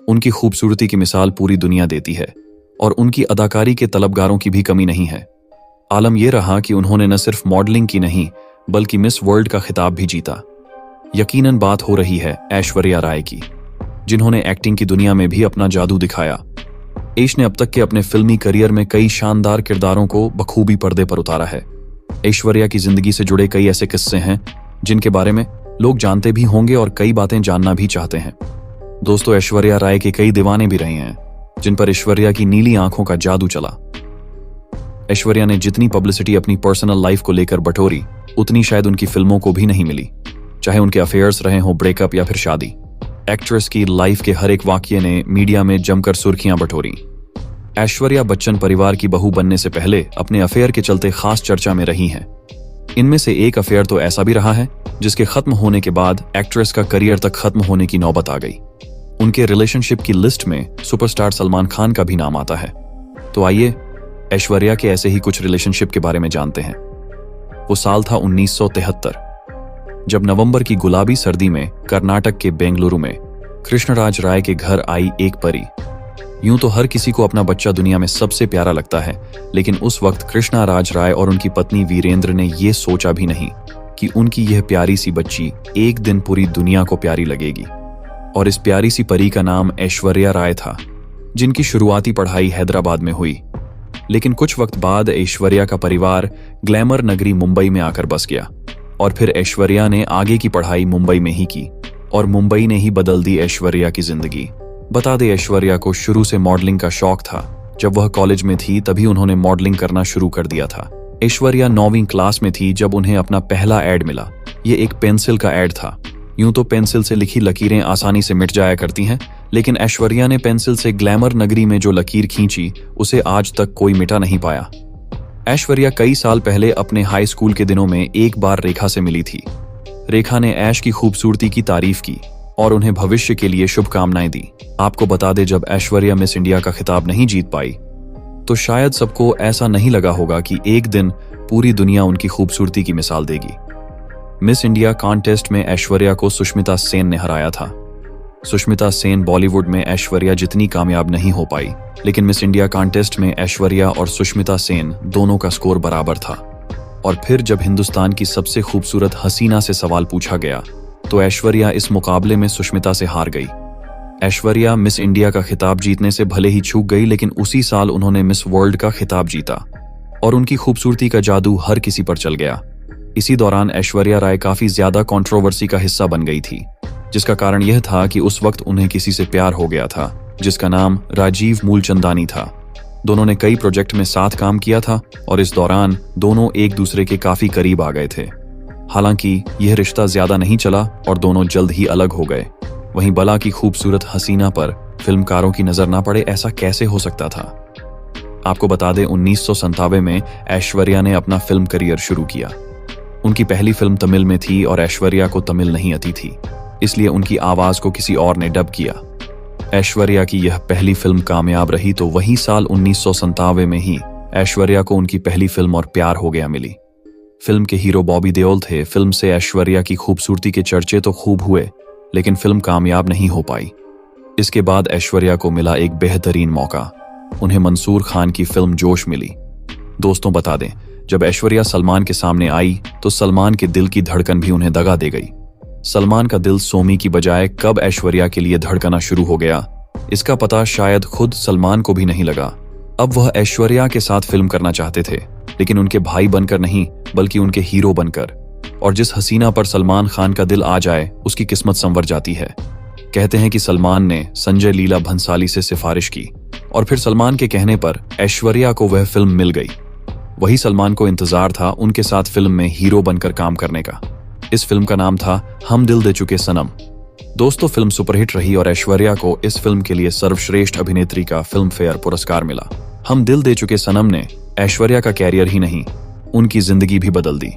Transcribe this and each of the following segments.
उनकी खूबसूरती की मिसाल पूरी दुनिया देती है और उनकी अदाकारी के तलबगारों की भी कमी नहीं है। आलम यह रहा कि उन्होंने न सिर्फ मॉडलिंग की नहीं बल्कि मिस वर्ल्ड का खिताब भी जीता। यकीनन बात हो रही है ऐश्वर्या राय की, जिन्होंने एक्टिंग की दुनिया में भी अपना जादू दिखाया। ऐश ने अब तक के अपने फिल्मी करियर में कई शानदार किरदारों को बखूबी पर्दे पर उतारा है। ऐश्वर्या की जिंदगी से जुड़े कई ऐसे किस्से हैं जिनके बारे में लोग जानते भी होंगे और कई बातें जानना भी चाहते हैं। दोस्तों, ऐश्वर्या राय के कई दीवाने भी रहे हैं जिन पर ऐश्वर्या की नीली आंखों का जादू चला। ऐश्वर्या ने जितनी पब्लिसिटी अपनी पर्सनल लाइफ को लेकर बटोरी, उतनी शायद उनकी फिल्मों को भी नहीं मिली, चाहे उनके अफेयर्स रहे हों, ब्रेकअप या फिर शादी। एक्ट्रेस की लाइफ के हर एक वाकये ने मीडिया में जमकर सुर्खियां बटोरी। ऐश्वर्या बच्चन परिवार की बहू बनने से पहले अपने अफेयर के चलते खास चर्चा में रही हैं। इनमें से एक अफेयर तो ऐसा भी रहा है जिसके खत्म होने के बाद एक्ट्रेस का करियर तक खत्म होने की नौबत आ गई। उनके रिलेशनशिप की लिस्ट में सुपरस्टार सलमान खान का भी नाम आता है। तो आइए ऐश्वर्या के ऐसे ही कुछ रिलेशनशिप के बारे में जानते हैं। वो साल था 1973, जब नवंबर की गुलाबी सर्दी में कर्नाटक के बेंगलुरु में कृष्णराज राय के घर आई एक परी। यूं तो हर किसी को अपना बच्चा दुनिया में सबसे प्यारा लगता है, लेकिन उस वक्त कृष्णराज राय और उनकी पत्नी वीरेंद्र ने यह सोचा भी नहीं कि उनकी यह प्यारी सी बच्ची एक दिन पूरी दुनिया को प्यारी लगेगी। और इस प्यारी सी परी का नाम ऐश्वर्या राय था, जिनकी शुरुआती पढ़ाई हैदराबाद में हुई। लेकिन कुछ वक्त बाद ऐश्वर्या का परिवार ग्लैमर नगरी मुंबई में आकर बस गया और फिर ऐश्वर्या ने आगे की पढ़ाई मुंबई में ही की और मुंबई ने ही बदल दी ऐश्वर्या की जिंदगी। बता दें, ऐश्वर्या को शुरू से मॉडलिंग का शौक था। जब वह कॉलेज में थी तभी उन्होंने मॉडलिंग करना शुरू कर दिया था। ऐश्वर्या 9वीं क्लास में थी जब उन्हें अपना पहला एड मिला। ये एक पेंसिल का एड था। यूं तो पेंसिल से लिखी लकीरें आसानी से मिट जाया करती हैं, लेकिन ऐश्वर्या ने पेंसिल से ग्लैमर नगरी में जो लकीर खींची उसे आज तक कोई मिटा नहीं पाया। ऐश्वर्या कई साल पहले अपने हाई स्कूल के दिनों में एक बार रेखा से मिली थी। रेखा ने ऐश की खूबसूरती की तारीफ की और उन्हें भविष्य के लिए शुभकामनाएं दी। आपको बता दें, जब ऐश्वर्या मिस इंडिया का खिताब नहीं जीत पाई तो शायद सबको ऐसा नहीं लगा होगा कि एक दिन पूरी दुनिया उनकी खूबसूरती की मिसाल देगी। मिस इंडिया कॉन्टेस्ट में ऐश्वर्या को सुष्मिता सेन ने हराया था। सुष्मिता सेन बॉलीवुड में ऐश्वर्या जितनी कामयाब नहीं हो पाई, लेकिन मिस इंडिया कॉन्टेस्ट में ऐश्वर्या और सुष्मिता सेन दोनों का स्कोर बराबर था। और फिर जब हिंदुस्तान की सबसे खूबसूरत हसीना से सवाल पूछा गया तो ऐश्वर्या इस मुकाबले में सुष्मिता से हार गई। ऐश्वर्या मिस इंडिया का खिताब जीतने से भले ही चूक गई, लेकिन उसी साल उन्होंने मिस वर्ल्ड का खिताब जीता और उनकी खूबसूरती का जादू हर किसी पर चल गया। इसी दौरान ऐश्वर्या राय काफी ज्यादा कंट्रोवर्सी का हिस्सा बन गई थी, जिसका कारण यह था कि उस वक्त उन्हें किसी से प्यार हो गया था जिसका नाम राजीव मूलचंदानी था। दोनों ने कई प्रोजेक्ट में साथ काम किया था और इस दौरान दोनों एक दूसरे के काफी करीब आ गए थे। हालांकि यह रिश्ता ज्यादा नहीं चला और दोनों जल्द ही अलग हो गए। वहीं बला की खूबसूरत हसीना पर फिल्मकारों की नजर ना पड़े, ऐसा कैसे हो सकता था? आपको बता दें, 1997 में ऐश्वर्या ने अपना फिल्म करियर शुरू किया। उनकी पहली फिल्म तमिल में थी और ऐश्वर्या को तमिल नहीं आती थी, इसलिए उनकी आवाज को किसी और ने डब किया। ऐश्वर्या की यह पहली फिल्म कामयाब रही तो वही साल 1997 में ही ऐश्वर्या को उनकी पहली फिल्म और प्यार हो गया मिली। फिल्म के हीरो बॉबी देओल थे। फिल्म से ऐश्वर्या की खूबसूरती के चर्चे तो खूब हुए, लेकिन फिल्म कामयाब नहीं हो पाई। इसके बाद ऐश्वर्या को मिला एक बेहतरीन मौका। उन्हें मंसूर खान की फिल्म जोश मिली। दोस्तों, बता दें, जब ऐश्वर्या सलमान के सामने आई तो सलमान के दिल की धड़कन भी उन्हें दगा दे गई। सलमान का दिल सोमी की बजाय कब ऐश्वर्या के लिए धड़कना शुरू हो गया, इसका पता शायद खुद सलमान को भी नहीं लगा। अब वह ऐश्वर्या के साथ फिल्म करना चाहते थे, लेकिन उनके भाई बनकर नहीं बल्कि उनके हीरो बनकर। और जिस हसीना पर सलमान खान का दिल आ जाए उसकी किस्मत संवर जाती है। कहते हैं कि सलमान ने संजय लीला भंसाली से सिफारिश की और फिर सलमान के कहने पर ऐश्वर्या को वह फिल्म मिल गई। वही सलमान को इंतजार था उनके साथ फिल्म में हीरो बनकर काम करने का। इस फिल्म का नाम था हम दिल दे चुके सनम। दोस्तों, फिल्म सुपरहिट रही और ऐश्वर्या को इस फिल्म के लिए सर्वश्रेष्ठ अभिनेत्री का फिल्म फेयर पुरस्कार मिला। हम दिल दे चुके सनम ने ऐश्वर्या का कैरियर ही नहीं, उनकी जिंदगी भी बदल दी।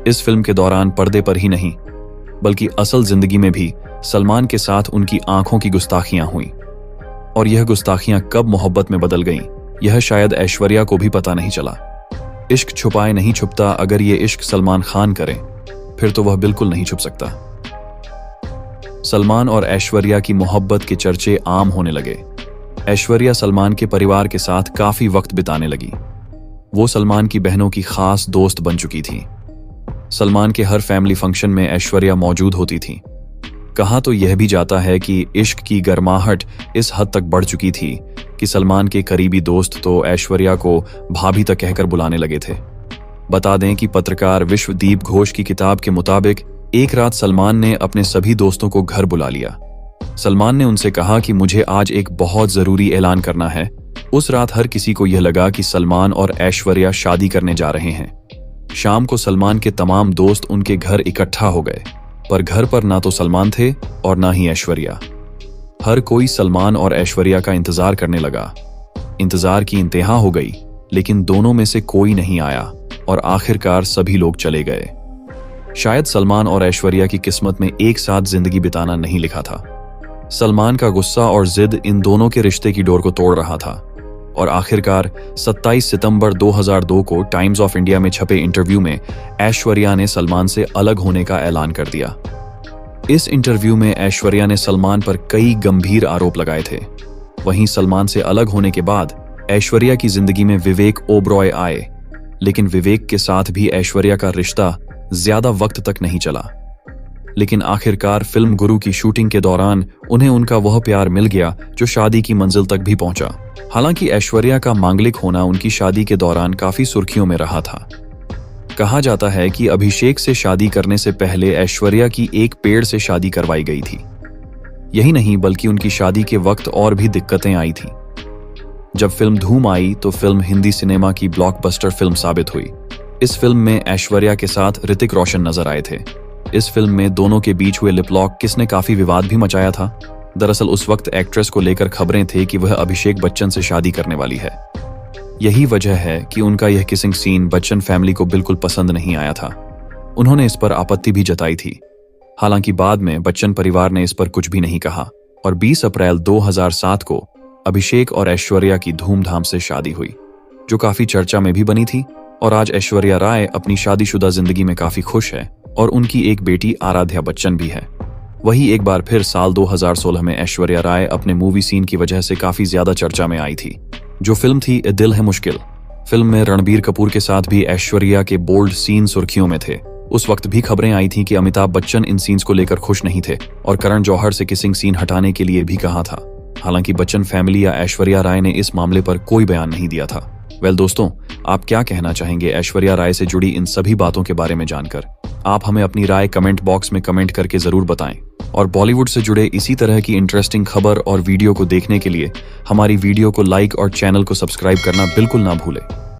इस फिल्म के दौरान पर्दे पर ही नहीं बल्कि असल जिंदगी में भी सलमान के साथ उनकी आंखों की गुस्ताखियां हुई और यह गुस्ताखियां कब मोहब्बत में बदल गईं, यह शायद ऐश्वर्या को भी पता नहीं चला। इश्क छुपाए नहीं छुपता, अगर ये इश्क सलमान खान करें फिर तो वह बिल्कुल नहीं छुप सकता। सलमान और ऐश्वर्या की मोहब्बत के चर्चे आम होने लगे। ऐश्वर्या सलमान के परिवार के साथ काफी वक्त बिताने लगी। वो सलमान की बहनों की खास दोस्त बन चुकी थी। सलमान के हर फैमिली फंक्शन में ऐश्वर्या मौजूद होती थी। कहा तो यह भी जाता है कि इश्क की गर्माहट इस हद तक बढ़ चुकी थी कि सलमान के करीबी दोस्त तो ऐश्वर्या को भाभी तक कहकर बुलाने लगे थे। बता दें कि पत्रकार विश्वदीप घोष की किताब के मुताबिक एक रात सलमान ने अपने सभी दोस्तों को घर बुला लिया। सलमान ने उनसे कहा कि मुझे आज एक बहुत जरूरी ऐलान करना है। उस रात हर किसी को यह लगा कि सलमान और ऐश्वर्या शादी करने जा रहे हैं। शाम को सलमान के तमाम दोस्त उनके घर इकट्ठा हो गए, पर घर पर ना तो सलमान थे और ना ही ऐश्वर्या। हर कोई सलमान और ऐश्वर्या का इंतजार करने लगा। इंतजार की इंतहा हो गई, लेकिन दोनों में से कोई नहीं आया और आखिरकार सभी लोग चले गए। शायद सलमान और ऐश्वर्या की किस्मत में एक साथ जिंदगी बिताना नहीं लिखा था। सलमान का गुस्सा और जिद इन दोनों के रिश्ते की डोर को तोड़ रहा था और आखिरकार 27 सितंबर 2002 को टाइम्स ऑफ इंडिया में छपे इंटरव्यू में ऐश्वर्या ने सलमान से अलग होने का ऐलान कर दिया। इस इंटरव्यू में ऐश्वर्या ने सलमान पर कई गंभीर आरोप लगाए थे। वहीं सलमान से अलग होने के बाद ऐश्वर्या की जिंदगी में विवेक ओबरॉय आए, लेकिन विवेक के साथ भी ऐश्वर्या का रिश्ता ज्यादा वक्त तक नहीं चला। लेकिन आखिरकार फिल्म गुरु की शूटिंग के दौरान उन्हें उनका वह प्यार मिल गया जो शादी की मंजिल तक भी पहुंचा। हालांकि ऐश्वर्या का मांगलिक होना उनकी शादी के दौरान काफी सुर्खियों में रहा था। कहा जाता है कि अभिषेक से शादी करने से पहले ऐश्वर्या की एक पेड़ से शादी करवाई गई थी। यही नहीं बल्कि उनकी शादी के वक्त और भी दिक्कतें आई थी। जब फिल्म धूम आई तो फिल्म हिंदी सिनेमा की ब्लॉकबस्टर फिल्म साबित हुई। इस फिल्म में ऐश्वर्या के साथ ऋतिक रोशन नजर आए थे। इस फिल्म में दोनों के बीच हुए लिप लॉक किसने काफी विवाद भी मचाया था। दरअसल उस वक्त एक्ट्रेस को लेकर खबरें थी कि वह अभिषेक बच्चन से शादी करने वाली है। यही वजह है कि उनका यह किसिंग सीन बच्चन फैमिली को बिल्कुल पसंद नहीं आया था। उन्होंने इस पर आपत्ति भी जताई थी। हालांकि बाद में बच्चन परिवार ने इस पर कुछ भी नहीं कहा और 20 अप्रैल 2007 को अभिषेक और ऐश्वर्या की धूमधाम से शादी हुई, जो काफी चर्चा में भी बनी थी। और आज ऐश्वर्या राय अपनी शादीशुदा जिंदगी में काफी खुश है और उनकी एक बेटी आराध्या बच्चन भी है। वही एक बार फिर साल 2016 में ऐश्वर्या राय अपने मूवी सीन की वजह से काफी ज्यादा चर्चा में आई थी, जो फिल्म थी ए दिल है मुश्किल। फिल्म में रणबीर कपूर के साथ भी ऐश्वर्या के बोल्ड सीन सुर्खियों में थे। उस वक्त भी खबरें आई थी कि अमिताभ बच्चन इन सीन्स को लेकर खुश नहीं थे और करण जौहर से किसिंग सीन हटाने के लिए भी कहा था। हालांकि बच्चन फैमिली या ऐश्वर्या राय ने इस मामले पर कोई बयान नहीं दिया था। दोस्तों, आप क्या कहना चाहेंगे ऐश्वर्या राय से जुड़ी इन सभी बातों के बारे में जानकर? आप हमें अपनी राय कमेंट बॉक्स में कमेंट करके जरूर बताएं और बॉलीवुड से जुड़े इसी तरह की इंटरेस्टिंग खबर और वीडियो को देखने के लिए हमारी वीडियो को लाइक और चैनल को सब्सक्राइब करना बिल्कुल ना भूलें।